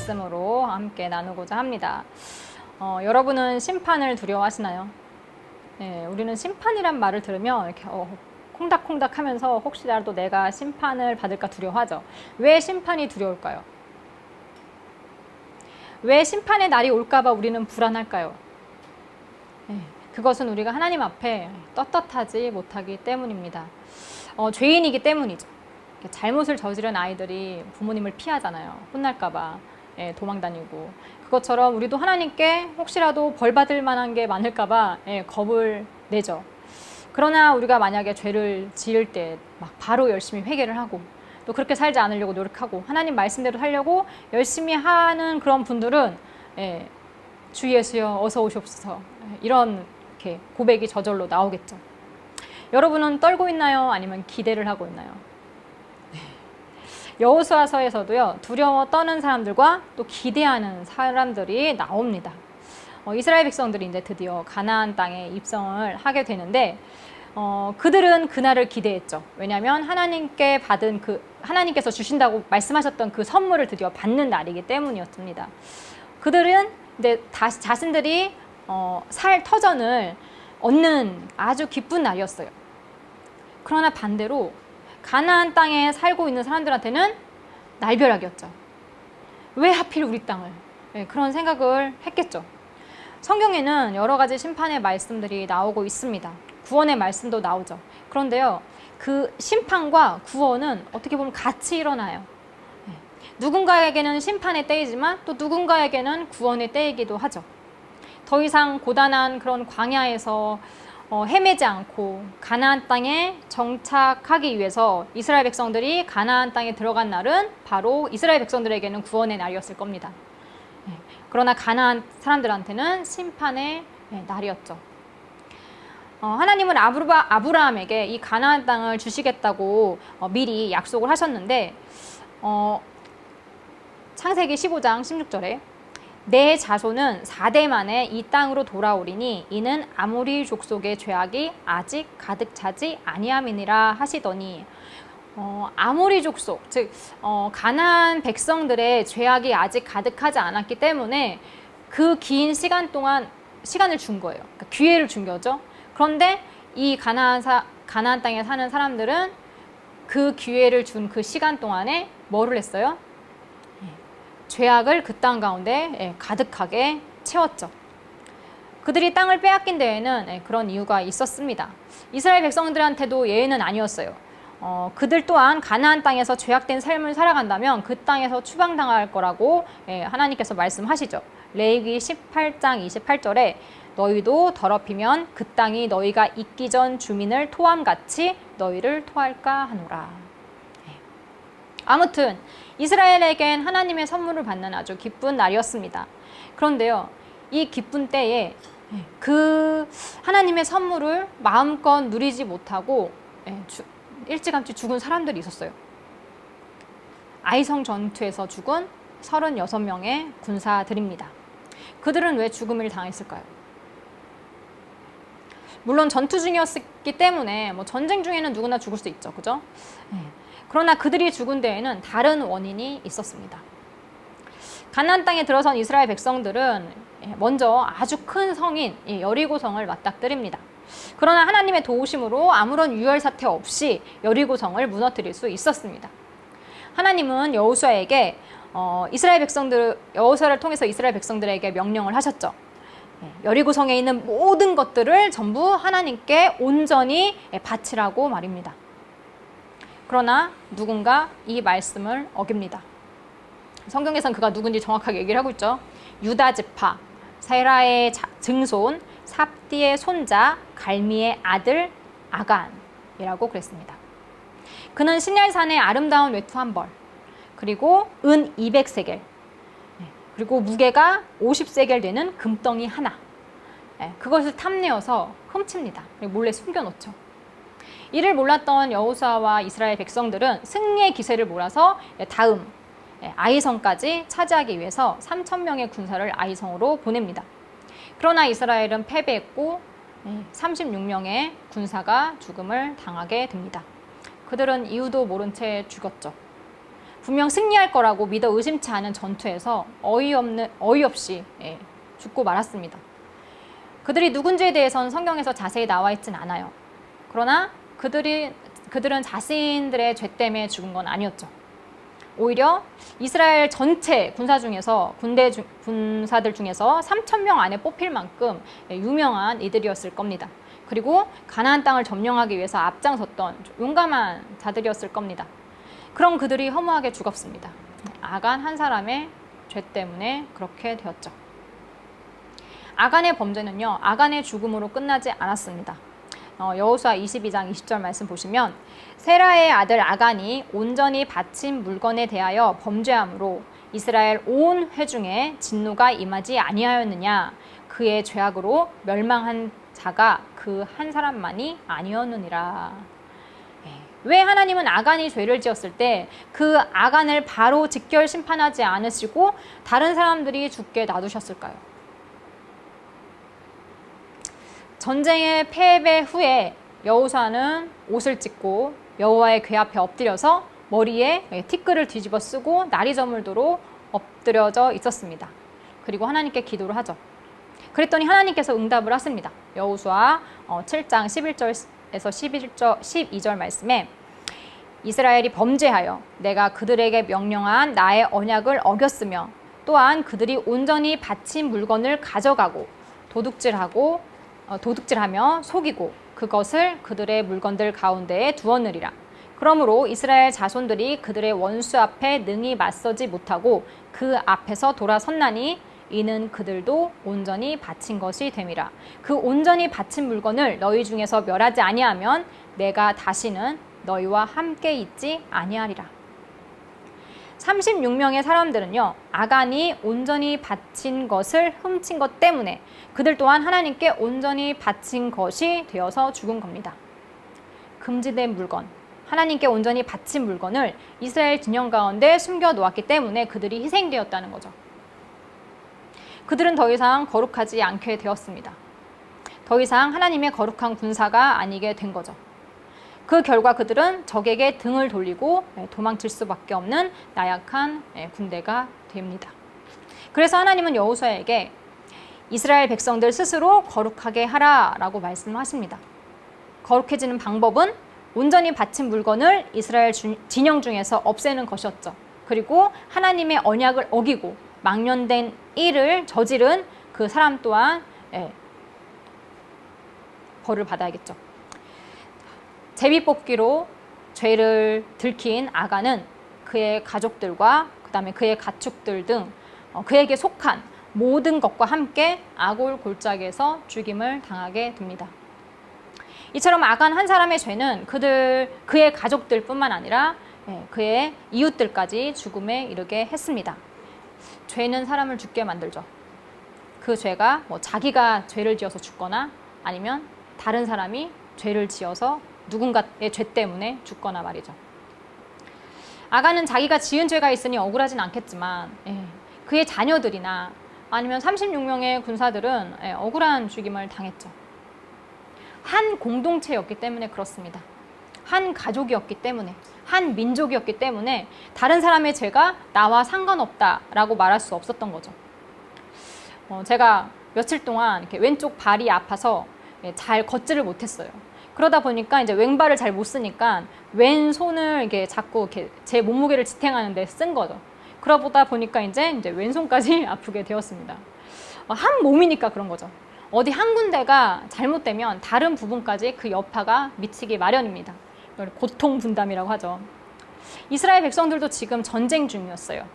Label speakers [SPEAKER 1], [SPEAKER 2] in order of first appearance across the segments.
[SPEAKER 1] 말씀으로 함께 나누고자 합니다. 여러분은 심판을 두려워하시나요? 네, 우리는 심판이란 말을 들으면 이렇게 콩닥콩닥 하면서 혹시라도 내가 심판을 받을까 두려워하죠. 왜 심판이 두려울까요? 왜 심판의 날이 올까봐 우리는 불안할까요? 네, 그것은 우리가 하나님 앞에 떳떳하지 못하기 때문입니다. 죄인이기 때문이죠. 잘못을 저지른 아이들이 부모님을 피하잖아요. 혼날까봐 도망다니고. 그것처럼 우리도 하나님께 혹시라도 벌 받을 만한 게 많을까봐 겁을 내죠. 그러나 우리가 만약에 죄를 지을 때 막 바로 열심히 회개를 하고 또 그렇게 살지 않으려고 노력하고 하나님 말씀대로 살려고 열심히 하는 그런 분들은 주 예수여 어서 오시옵소서 이런 이렇게 고백이 저절로 나오겠죠. 여러분은 떨고 있나요? 아니면 기대를 하고 있나요? 여호수아서에서도요, 두려워 떠는 사람들과 또 기대하는 사람들이 나옵니다. 이스라엘 백성들이 이제 드디어 가나안 땅에 입성을 하게 되는데, 그들은 그날을 기대했죠. 왜냐하면 하나님께서 주신다고 말씀하셨던 그 선물을 드디어 받는 날이기 때문이었습니다. 그들은 이제 자신들이 살 터전을 얻는 아주 기쁜 날이었어요. 그러나 반대로 가나안 땅에 살고 있는 사람들한테는 날벼락이었죠. 왜 하필 우리 땅을? 그런 생각을 했겠죠. 성경에는 여러 가지 심판의 말씀들이 나오고 있습니다. 구원의 말씀도 나오죠. 그런데요, 그 심판과 구원은 어떻게 보면 같이 일어나요. 누군가에게는 심판의 때이지만 또 누군가에게는 구원의 때이기도 하죠. 더 이상 고단한 그런 광야에서 헤매지 않고 가나안 땅에 정착하기 위해서 이스라엘 백성들이 가나안 땅에 들어간 날은 바로 이스라엘 백성들에게는 구원의 날이었을 겁니다. 그러나 가나안 사람들한테는 심판의 날이었죠. 하나님은 아브라함에게 이 가나안 땅을 주시겠다고 미리 약속을 하셨는데 창세기 15장 16절에 내 자손은 4대 만에 이 땅으로 돌아오리니 이는 아모리 족속의 죄악이 아직 가득 차지 아니함이니라 하시더니 아모리 족속, 즉 가나안 백성들의 죄악이 아직 가득하지 않았기 때문에 그 긴 시간 동안 시간을 준 거예요. 그러니까 기회를 준 거죠. 그런데 이 가나안 땅에 사는 사람들은 그 기회를 준 그 시간 동안에 뭐를 했어요? 죄악을 그 땅 가운데 가득하게 채웠죠. 그들이 땅을 빼앗긴 데에는 그런 이유가 있었습니다. 이스라엘 백성들한테도 예외는 아니었어요. 그들 또한 가나안 땅에서 죄악된 삶을 살아간다면 그 땅에서 추방당할 거라고 하나님께서 말씀하시죠. 레위기 18장 28절에 너희도 더럽히면 그 땅이 너희가 있기 전 주민을 토함같이 너희를 토할까 하노라. 아무튼 이스라엘에겐 하나님의 선물을 받는 아주 기쁜 날이었습니다. 그런데요, 이 기쁜 때에 그 하나님의 선물을 마음껏 누리지 못하고 일찌감치 죽은 사람들이 있었어요. 아이성 전투에서 죽은 36명의 군사들입니다. 그들은 왜 죽음을 당했을까요? 물론 전투 중이었기 때문에 전쟁 중에는 누구나 죽을 수 있죠. 그죠? 그러나 그들이 죽은 데에는 다른 원인이 있었습니다. 가나안 땅에 들어선 이스라엘 백성들은 먼저 아주 큰 성인 여리고성을 맞닥뜨립니다. 그러나 하나님의 도우심으로 아무런 유혈 사태 없이 여리고성을 무너뜨릴 수 있었습니다. 하나님은 여호수아에게 여호수아를 통해서 이스라엘 백성들에게 명령을 하셨죠. 여리고성에 있는 모든 것들을 전부 하나님께 온전히 바치라고 말입니다. 그러나 누군가 이 말씀을 어깁니다. 성경에선 그가 누군지 정확하게 얘기를 하고 있죠. 유다 지파, 세라의 증손, 삽디의 손자, 갈미의 아들 아간이라고 그랬습니다. 그는 신yar산의 아름다운 외투 한 벌, 그리고 은 200세겔, 그리고 무게가 50세겔 되는 금덩이 하나, 그것을 탐내어서 훔칩니다. 그리고 몰래 숨겨놓죠. 이를 몰랐던 여호수아와 이스라엘 백성들은 승리의 기세를 몰아서 다음 아이성까지 차지하기 위해서 3,000명의 군사를 아이성으로 보냅니다. 그러나 이스라엘은 패배했고 36명의 군사가 죽음을 당하게 됩니다. 그들은 이유도 모른 채 죽었죠. 분명 승리할 거라고 믿어 의심치 않은 전투에서 어이없이 죽고 말았습니다. 그들이 누군지에 대해서는 성경에서 자세히 나와 있진 않아요. 그러나 그들은 자신들의 죄 때문에 죽은 건 아니었죠. 오히려 이스라엘 전체 군사들 중에서 3,000명 안에 뽑힐 만큼 유명한 이들이었을 겁니다. 그리고 가나안 땅을 점령하기 위해서 앞장섰던 용감한 자들이었을 겁니다. 그런 그들이 허무하게 죽었습니다. 아간 한 사람의 죄 때문에 그렇게 되었죠. 아간의 범죄는요, 아간의 죽음으로 끝나지 않았습니다. 여호수아 22장 20절 말씀 보시면 세라의 아들 아간이 온전히 바친 물건에 대하여 범죄함으로 이스라엘 온 회중에 진노가 임하지 아니하였느냐. 그의 죄악으로 멸망한 자가 그 한 사람만이 아니었느니라. 왜 하나님은 아간이 죄를 지었을 때 그 아간을 바로 직결 심판하지 않으시고 다른 사람들이 죽게 놔두셨을까요? 전쟁의 패배 후에 여호수아는 옷을 찢고 여호와의 궤 앞에 엎드려서 머리에 티끌을 뒤집어 쓰고 날이 저물도록 엎드려져 있었습니다. 그리고 하나님께 기도를 하죠. 그랬더니 하나님께서 응답을 하십니다. 여호수아 7장 11절에서 12절 말씀에 이스라엘이 범죄하여 내가 그들에게 명령한 나의 언약을 어겼으며 또한 그들이 온전히 바친 물건을 가져가고 도둑질하며 속이고 그것을 그들의 물건들 가운데에 두었느니라. 그러므로 이스라엘 자손들이 그들의 원수 앞에 능히 맞서지 못하고 그 앞에서 돌아섰나니 이는 그들도 온전히 바친 것이 됨이라. 그 온전히 바친 물건을 너희 중에서 멸하지 아니하면 내가 다시는 너희와 함께 있지 아니하리라. 36명의 사람들은요, 아간이 온전히 바친 것을 훔친 것 때문에 그들 또한 하나님께 온전히 바친 것이 되어서 죽은 겁니다. 금지된 물건, 하나님께 온전히 바친 물건을 이스라엘 진영 가운데 숨겨 놓았기 때문에 그들이 희생되었다는 거죠. 그들은 더 이상 거룩하지 않게 되었습니다. 더 이상 하나님의 거룩한 군사가 아니게 된 거죠. 그 결과 그들은 적에게 등을 돌리고 도망칠 수밖에 없는 나약한 군대가 됩니다. 그래서 하나님은 여호수아에게 이스라엘 백성들 스스로 거룩하게 하라라고 말씀하십니다. 거룩해지는 방법은 온전히 바친 물건을 이스라엘 진영 중에서 없애는 것이었죠. 그리고 하나님의 언약을 어기고 망령된 일을 저지른 그 사람 또한 벌을 받아야겠죠. 제비뽑기로 죄를 들킨 아간은 그의 가족들과 그다음에 그의 가축들 등 그에게 속한 모든 것과 함께 아골 골짜기에서 죽임을 당하게 됩니다. 이처럼 아간 한 사람의 죄는 그의 가족들뿐만 아니라 그의 이웃들까지 죽음에 이르게 했습니다. 죄는 사람을 죽게 만들죠. 그 죄가 자기가 죄를 지어서 죽거나 아니면 다른 사람이 죄를 지어서 누군가의 죄 때문에 죽거나 말이죠. 아간은 자기가 지은 죄가 있으니 억울하진 않겠지만 그의 자녀들이나 아니면 36명의 군사들은 억울한 죽임을 당했죠. 한 공동체였기 때문에 그렇습니다. 한 가족이었기 때문에, 한 민족이었기 때문에 다른 사람의 죄가 나와 상관없다라고 말할 수 없었던 거죠. 제가 며칠 동안 이렇게 왼쪽 발이 아파서 잘 걷지를 못했어요. 그러다 보니까 이제 왼발을 잘 못 쓰니까 왼손을 이렇게 자꾸 이렇게 제 몸무게를 지탱하는데 쓴 거죠. 그러다 보니까 이제 왼손까지 아프게 되었습니다. 한 몸이니까 그런 거죠. 어디 한 군데가 잘못되면 다른 부분까지 그 여파가 미치기 마련입니다. 이걸 고통 분담이라고 하죠. 이스라엘 백성들도 지금 전쟁 중이었어요.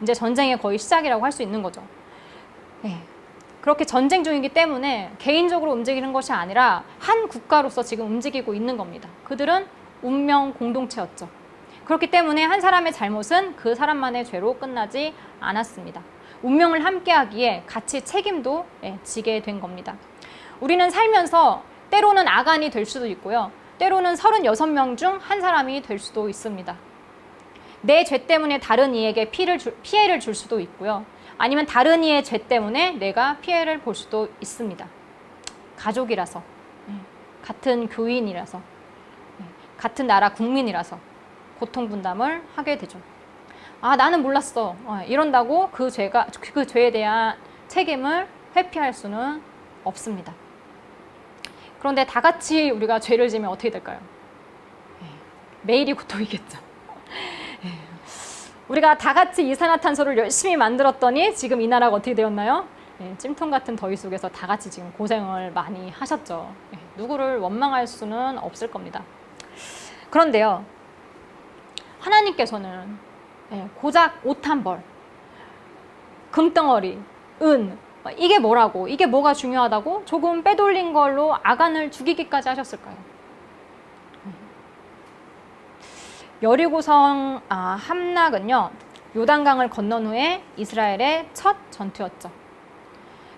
[SPEAKER 1] 이제 전쟁의 거의 시작이라고 할 수 있는 거죠. 그렇게 전쟁 중이기 때문에 개인적으로 움직이는 것이 아니라 한 국가로서 지금 움직이고 있는 겁니다. 그들은 운명 공동체였죠. 그렇기 때문에 한 사람의 잘못은 그 사람만의 죄로 끝나지 않았습니다. 운명을 함께하기에 같이 책임도 지게 된 겁니다. 우리는 살면서 때로는 아간이 될 수도 있고요. 때로는 36명 중 한 사람이 될 수도 있습니다. 내 죄 때문에 다른 이에게 피해를 줄 수도 있고요. 아니면 다른 이의 죄 때문에 내가 피해를 볼 수도 있습니다. 가족이라서, 같은 교인이라서, 같은 나라 국민이라서 고통 분담을 하게 되죠. 아, 나는 몰랐어. 이런다고 그 죄에 대한 책임을 회피할 수는 없습니다. 그런데 다 같이 우리가 죄를 지면 어떻게 될까요? 매일이 고통이겠죠. 우리가 다 같이 이산화탄소를 열심히 만들었더니 지금 이 나라가 어떻게 되었나요? 찜통 같은 더위 속에서 다 같이 지금 고생을 많이 하셨죠. 누구를 원망할 수는 없을 겁니다. 그런데요, 하나님께서는 고작 옷 한 벌, 금덩어리, 은, 이게 뭐라고, 이게 뭐가 중요하다고 조금 빼돌린 걸로 아간을 죽이기까지 하셨을까요? 여리고성 함락은요, 요단강을 건넌 후에 이스라엘의 첫 전투였죠.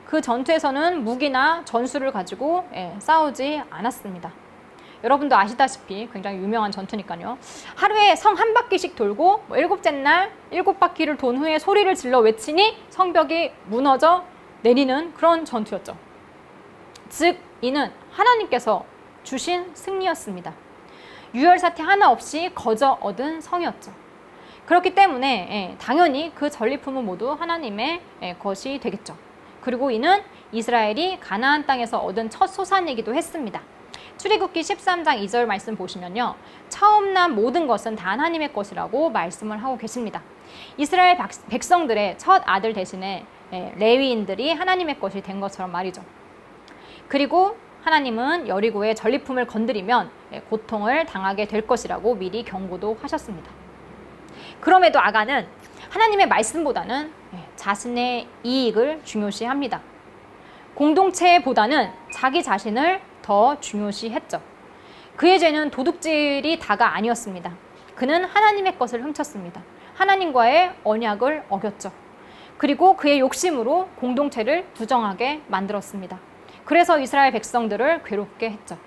[SPEAKER 1] 그 전투에서는 무기나 전술을 가지고 싸우지 않았습니다. 여러분도 아시다시피 굉장히 유명한 전투니까요. 하루에 성 한 바퀴씩 돌고 일곱째 날 7바퀴를 돈 후에 소리를 질러 외치니 성벽이 무너져 내리는 그런 전투였죠. 즉 이는 하나님께서 주신 승리였습니다. 유혈사태 하나 없이 거저 얻은 성이었죠. 그렇기 때문에 당연히 그 전리품은 모두 하나님의 것이 되겠죠. 그리고 이는 이스라엘이 가나안 땅에서 얻은 첫 소산이기도 했습니다. 출애굽기 13장 2절 말씀 보시면요, 처음 난 모든 것은 다 하나님의 것이라고 말씀을 하고 계십니다. 이스라엘 백성들의 첫 아들 대신에 레위인들이 하나님의 것이 된 것처럼 말이죠. 그리고 하나님은 여리고의 전리품을 건드리면 고통을 당하게 될 것이라고 미리 경고도 하셨습니다. 그럼에도 아간은 하나님의 말씀보다는 자신의 이익을 중요시합니다. 공동체보다는 자기 자신을 더 중요시했죠. 그의 죄는 도둑질이 다가 아니었습니다. 그는 하나님의 것을 훔쳤습니다. 하나님과의 언약을 어겼죠. 그리고 그의 욕심으로 공동체를 부정하게 만들었습니다. 그래서 이스라엘 백성들을 괴롭게 했죠.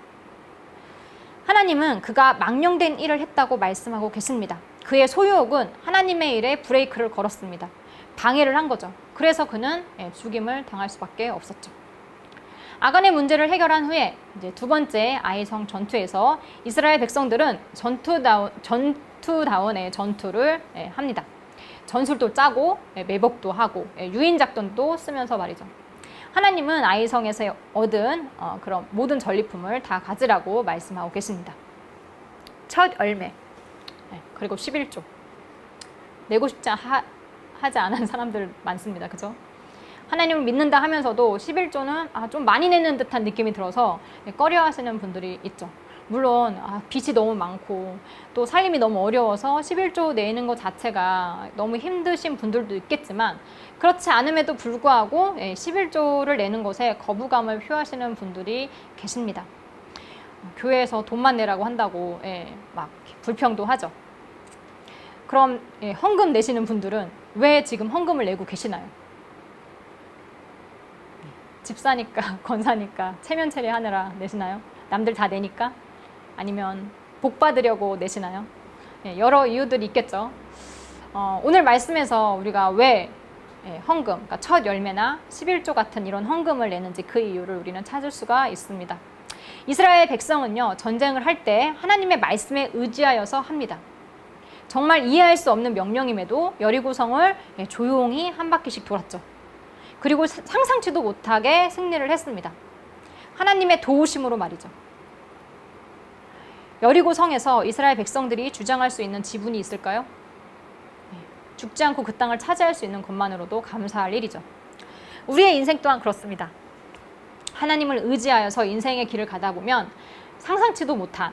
[SPEAKER 1] 하나님은 그가 망령된 일을 했다고 말씀하고 계십니다. 그의 소유욕은 하나님의 일에 브레이크를 걸었습니다. 방해를 한 거죠. 그래서 그는 죽임을 당할 수밖에 없었죠. 아간의 문제를 해결한 후에 이제 두 번째 아이성 전투에서 이스라엘 백성들은 전투다운의 전투를 합니다. 전술도 짜고 매복도 하고 유인 작전도 쓰면서 말이죠. 하나님은 아이성에서 얻은 그런 모든 전리품을 다 가지라고 말씀하고 계십니다. 첫 열매, 그리고 11조. 내고 싶지 하지 않은 사람들 많습니다. 그죠? 하나님을 믿는다 하면서도 11조는 좀 많이 내는 듯한 느낌이 들어서 꺼려 하시는 분들이 있죠. 물론 빚이 너무 많고 또 살림이 너무 어려워서 11조 내는 것 자체가 너무 힘드신 분들도 있겠지만, 그렇지 않음에도 불구하고 11조를 내는 것에 거부감을 표하시는 분들이 계십니다. 교회에서 돈만 내라고 한다고 막 불평도 하죠. 그럼 헌금 내시는 분들은 왜 지금 헌금을 내고 계시나요? 집사니까, 권사니까, 체면체례 하느라 내시나요? 남들 다 내니까? 아니면 복 받으려고 내시나요? 여러 이유들이 있겠죠. 오늘 말씀에서 우리가 왜 헌금, 그러니까 첫 열매나 11조 같은 이런 헌금을 내는지 그 이유를 우리는 찾을 수가 있습니다. 이스라엘 백성은요, 전쟁을 할 때 하나님의 말씀에 의지하여서 합니다. 정말 이해할 수 없는 명령임에도 여리고성을 조용히 한 바퀴씩 돌았죠. 그리고 상상치도 못하게 승리를 했습니다. 하나님의 도우심으로 말이죠. 여리고 성에서 이스라엘 백성들이 주장할 수 있는 지분이 있을까요? 죽지 않고 그 땅을 차지할 수 있는 것만으로도 감사할 일이죠. 우리의 인생 또한 그렇습니다. 하나님을 의지하여서 인생의 길을 가다 보면 상상치도 못한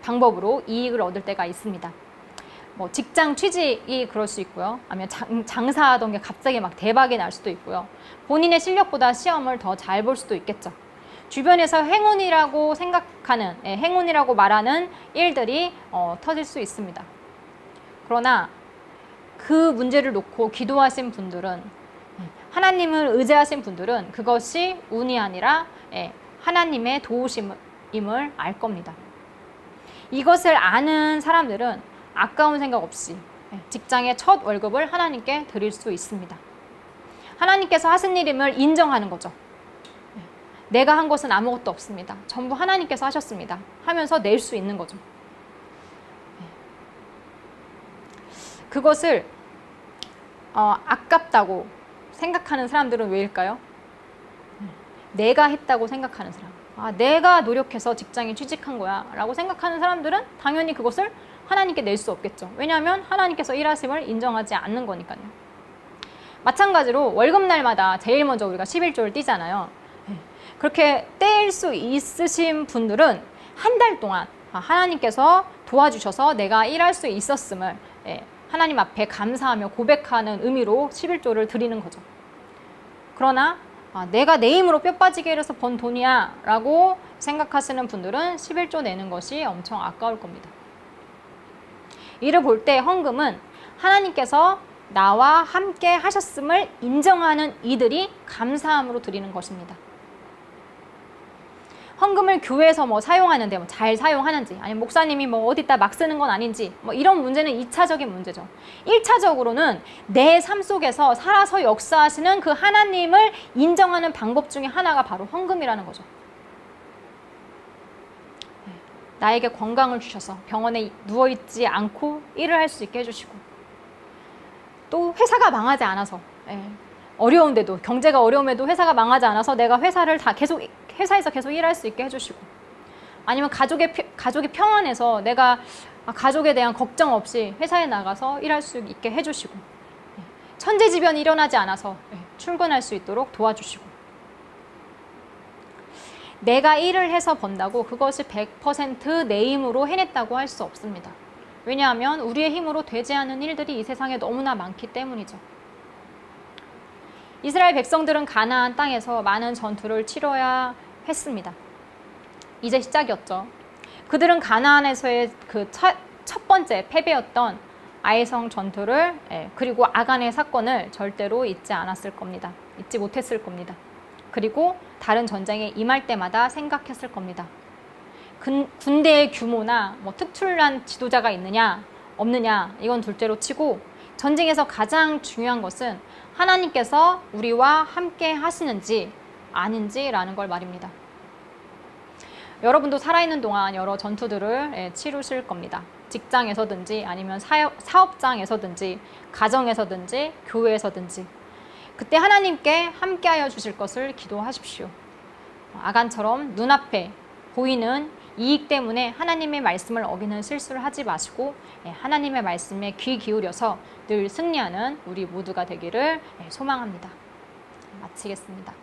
[SPEAKER 1] 방법으로 이익을 얻을 때가 있습니다. 뭐 직장 취직이 그럴 수 있고요. 아니면 장사하던 게 갑자기 막 대박이 날 수도 있고요. 본인의 실력보다 시험을 더 잘 볼 수도 있겠죠. 주변에서 행운이라고 생각하는, 행운이라고 말하는 일들이 터질 수 있습니다. 그러나 그 문제를 놓고 기도하신 분들은, 하나님을 의지하신 분들은 그것이 운이 아니라 하나님의 도우심임을 알 겁니다. 이것을 아는 사람들은 아까운 생각 없이 직장의 첫 월급을 하나님께 드릴 수 있습니다. 하나님께서 하신 일임을 인정하는 거죠. 내가 한 것은 아무것도 없습니다. 전부 하나님께서 하셨습니다. 하면서 낼 수 있는 거죠. 그것을 아깝다고 생각하는 사람들은 왜일까요? 내가 했다고 생각하는 사람. 내가 노력해서 직장에 취직한 거야 라고 생각하는 사람들은 당연히 그것을 하나님께 낼 수 없겠죠. 왜냐하면 하나님께서 일하심을 인정하지 않는 거니까요. 마찬가지로 월급날마다 제일 먼저 우리가 11조를 띄잖아요. 그렇게 뗄 수 있으신 분들은 한 달 동안 하나님께서 도와주셔서 내가 일할 수 있었음을 하나님 앞에 감사하며 고백하는 의미로 11조를 드리는 거죠. 그러나 내가 내 힘으로 뼈 빠지게 일해서 번 돈이야 라고 생각하시는 분들은 11조 내는 것이 엄청 아까울 겁니다. 이를 볼 때 헌금은 하나님께서 나와 함께 하셨음을 인정하는 이들이 감사함으로 드리는 것입니다. 헌금을 교회에서 사용하는데 잘 사용하는지, 아니면 목사님이 어디다 막 쓰는 건 아닌지, 이런 문제는 2차적인 문제죠. 1차적으로는 내 삶 속에서 살아서 역사하시는 그 하나님을 인정하는 방법 중에 하나가 바로 헌금이라는 거죠. 나에게 건강을 주셔서 병원에 누워있지 않고 일을 할 수 있게 해주시고, 또 회사가 망하지 않아서, 어려운데도, 경제가 어려움에도 회사가 망하지 않아서 내가 회사에서 계속 일할 수 있게 해주시고, 아니면 가족이 평안해서 내가 가족에 대한 걱정 없이 회사에 나가서 일할 수 있게 해주시고, 천재지변이 일어나지 않아서 출근할 수 있도록 도와주시고, 내가 일을 해서 번다고 그것이 100% 내 힘으로 해냈다고 할 수 없습니다. 왜냐하면 우리의 힘으로 되지 않은 일들이 이 세상에 너무나 많기 때문이죠. 이스라엘 백성들은 가나안 땅에서 많은 전투를 치러야 했습니다. 이제 시작이었죠. 그들은 가나안에서의 그 첫 번째 패배였던 아이성 전투를, 그리고 아간의 사건을 절대로 잊지 못했을 겁니다. 그리고 다른 전쟁에 임할 때마다 생각했을 겁니다. 군대의 규모나 특출난 지도자가 있느냐 없느냐 이건 둘째로 치고, 전쟁에서 가장 중요한 것은 하나님께서 우리와 함께 하시는지 아닌지라는 걸 말입니다. 여러분도 살아있는 동안 여러 전투들을 치르실 겁니다. 직장에서든지 아니면 사업장에서든지 가정에서든지 교회에서든지, 그때 하나님께 함께하여 주실 것을 기도하십시오. 아간처럼 눈앞에 보이는 이익 때문에 하나님의 말씀을 어기는 실수를 하지 마시고 하나님의 말씀에 귀 기울여서 늘 승리하는 우리 모두가 되기를 소망합니다. 마치겠습니다.